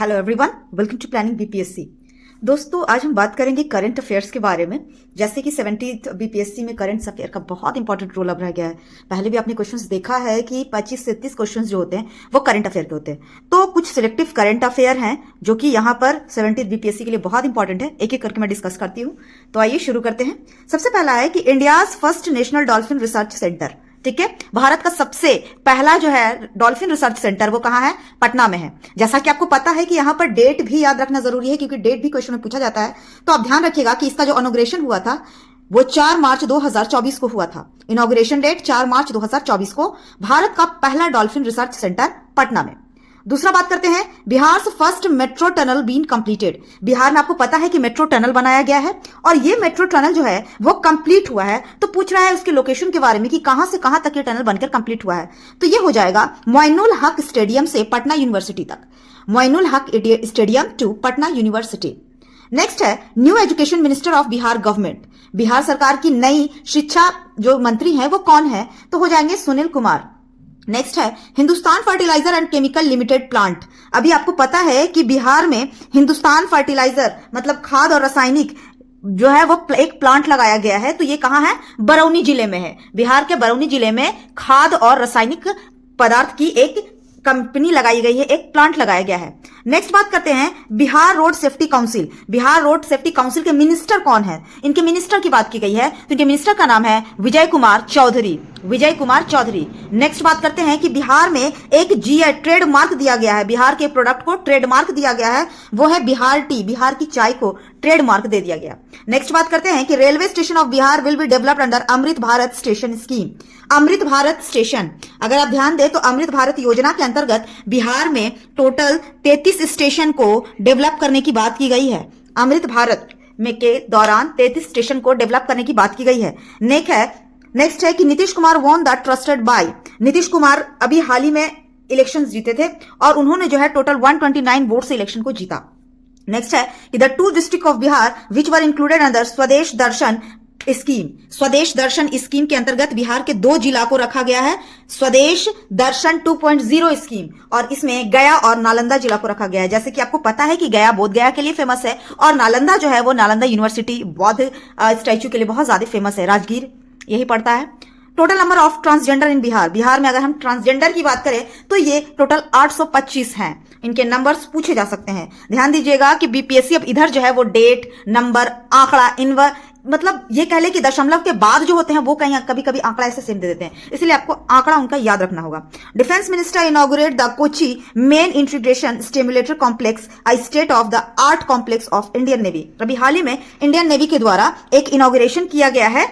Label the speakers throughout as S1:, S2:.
S1: Hello everyone, welcome to planning BPSC. दोस्तों, आज हम बात करेंगे करंट अफेयर्स के बारे में। जैसे कि 70th बीपीएससी में करंट अफेयर का बहुत इंपॉर्टेंट रोल अब रह गया है। पहले भी आपने क्वेश्चंस देखा है कि 25 से 30 क्वेश्चंस जो होते हैं वो करंट अफेयर के होते हैं। तो कुछ सिलेक्टिव करंट अफेयर हैं जो कि यहाँ पर 70th बीपीएससी के लिए बहुत इंपॉर्टेंट है। एक एक करके मैं डिस्कस करती हूँ। तो आइए शुरू करते हैं। सबसे पहला है कि India's first national dolphin research centre, ठीक है, भारत का सबसे पहला जो है डॉल्फिन रिसर्च सेंटर वो कहाँ है? पटना में है। जैसा कि आपको पता है कि यहाँ पर डेट भी याद रखना जरूरी है, क्योंकि डेट भी क्वेश्चन में पूछा जाता है। तो आप ध्यान रखिएगा कि इसका जो इनॉग्रेशन हुआ था वो 4 मार्च 2024 को हुआ था। इनॉग्रेशन डेट 4 मार्च 2024 को। भारत का पहला डॉल्फिन रिसर्च सेंटर पटना में। दूसरा बात करते हैं, Bihar first metro tunnel been completed. Bihar में आपको पता है कि मेट्रो टनल बनाया गया है और ये मेट्रो टनल जो है वो कंप्लीट हुआ है। तो पूछ रहा है उसके लोकेशन के बारे में कि कहां से कहां तक ये टनल बनकर कंप्लीट हुआ है। तो ये हो जाएगा मोइनुल हक स्टेडियम से पटना यूनिवर्सिटी तक। Moinul Haq stadium to Patna university. Next है new education minister of Bihar government. Bihar सरकार की नई शिक्षा जो मंत्री है वो कौन है? तो हो जाएंगे सुनील कुमार। नेक्स्ट है Hindustan fertiliser and chemical limited plant. अभी आपको पता है कि बिहार में हिंदुस्तान फर्टिलाइजर मतलब खाद और रासायनिक जो है वो एक प्लांट लगाया गया है। तो ये कहां है? बरौनी जिले में है। बिहार के बरौनी जिले में खाद और रासायनिक पदार्थ की एक कंपनी लगाई गई है, एक प्लांट लगाया गया है। नेक्स्ट बात करते हैं Bihar road safety council. Bihar road safety council के मिनिस्टर कौन है? इनके मिनिस्टर की बात की गई है, तो इनके मिनिस्टर का नाम है विजय कुमार चौधरी। विजय कुमार चौधरी। नेक्स्ट बात करते हैं कि बिहार में एक जीआई ट्रेडमार्क दिया गया है। बिहार के प्रोडक्ट को ट्रेडमार्क दिया गया है, वो है बिहार टी। बिहार की चाय को ट्रेडमार्क दे दिया गया। नेक्स्ट बात करते हैं कि railway station of Bihar will be developed under Amrit Bharat station scheme. Amrit Bharat station, अगर आप ध्यान दें तो अमृत भारत योजना के अंतर्गत बिहार में टोटल 33 स्टेशन को डेवलप करने की बात की गई है। अमृत भारत में के दौरान 33 स्टेशन को डेवलप करने की बात की गई है। नेक्स्ट है कि Nitish Kumar won the trusted bye. Nitish Kumar अभी हाल ही में इलेक्शन जीते थे और उन्होंने जो है टोटल 129 वोट से इलेक्शन को जीता। नेक्स्ट है कि the 2 district of Bihar which were included under स्वदेश दर्शन स्कीम। स्वदेश दर्शन स्कीम के अंतर्गत बिहार के 2 जिला को रखा गया है, स्वदेश दर्शन 2.0 स्कीम, और इसमें गया और नालंदा जिला को रखा गया है। जैसे कि आपको पता है कि गया बोध गया के लिए फेमस है और नालंदा जो है वो नालंदा यूनिवर्सिटी बौद्ध स्टैच्यू के लिए बहुत ज्यादा फेमस है। राजगीर यही पड़ता है। टोटल नंबर ऑफ ट्रांसजेंडर इन बिहार। बिहार में अगर हम ट्रांसजेंडर की बात करें तो ये टोटल 825 हैं। इनके नंबर्स पूछे जा सकते हैं। ध्यान दीजिएगा कि बीपीएससी अब इधर जो है वो डेट, नंबर, आंकड़ा, मतलब ये कह ले कि दशमलव के बाद जो होते हैं वो कहीं कभी कभी आंकड़ा ऐसे सेम दे देते हैं, इसलिए आपको आंकड़ा उनका याद रखना होगा। Defence minister inaugurate the Kochi main integration stimulator complex, a state of the art complex of Indian navy. अभी हाल ही में इंडियन नेवी के द्वारा एक इनॉग्रेशन किया गया है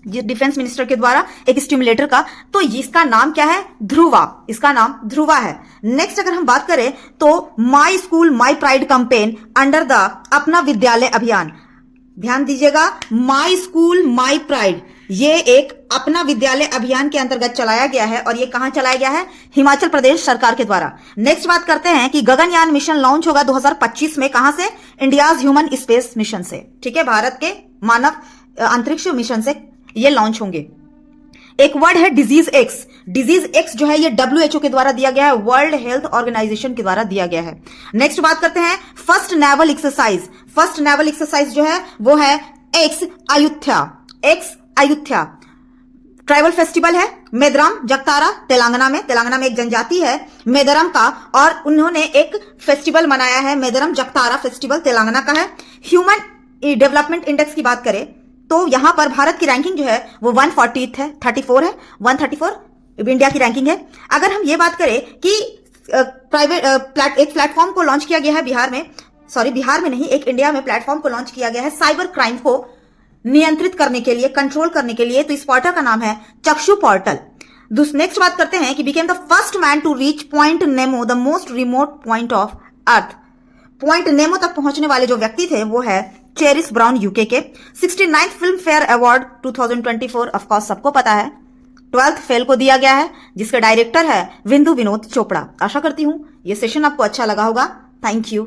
S1: डिफेंस मिनिस्टर के द्वारा एक स्टिमुलेटर का। तो इसका नाम क्या है? ध्रुवा। इसका नाम ध्रुवा है। नेक्स्ट अगर हम बात करें तो my school my pride campaign under the अपना विद्यालय अभियान। ध्यान दीजिएगा, माई स्कूल माई प्राइड ये एक अपना विद्यालय अभियान के अंतर्गत चलाया गया है और ये कहां चलाया गया है? हिमाचल प्रदेश सरकार के द्वारा। नेक्स्ट बात करते हैं कि गगनयान मिशन लॉन्च होगा 2025 में। कहां से? इंडियाज ह्यूमन स्पेस मिशन से, ठीक है, भारत के मानव अंतरिक्ष मिशन से ये लॉन्च होंगे। एक वर्ड है डिजीज एक्स। डिजीज एक्स जो है ये WHO के द्वारा दिया गया है, वर्ल्ड हेल्थ ऑर्गेनाइजेशन के द्वारा दिया गया है। नेक्स्ट बात करते हैं first naval exercise. First naval exercise जो है वो है x Ayodhya. X Ayodhya tribal festival है मेदरम जगतारा तेलंगाना में। तेलंगाना में एक जनजाति है मेदरम का और उन्होंने एक फेस्टिवल मनाया है, मेदरम जगतारा फेस्टिवल तेलंगाना का है। ह्यूमन डेवलपमेंट इंडेक्स की बात करें तो यहां पर भारत की रैंकिंग जो है वो 140 है, 34 है, 134 इंडिया की रैंकिंग है। अगर हम ये बात करें कि एक प्लेटफॉर्म को लॉन्च किया गया है बिहार में नहीं, एक इंडिया में प्लेटफॉर्म को लॉन्च किया गया है साइबर क्राइम को नियंत्रित करने के लिए, कंट्रोल करने के लिए। तो इस पोर्टल का नाम है चक्षु पोर्टल। नेक्स्ट बात करते हैं कि became the first man to reach point Nemo, the most remote point of Earth. Point Nemo तक पहुंचने वाले जो व्यक्ति थे वो है चेरिस ब्राउन यूके के। 69th film fair award 2024 of course सबको पता है 12th फेल को दिया गया है, जिसके डायरेक्टर है विंदु विनोद चोपड़ा। आशा करती हूं ये सेशन आपको अच्छा लगा होगा। Thank you.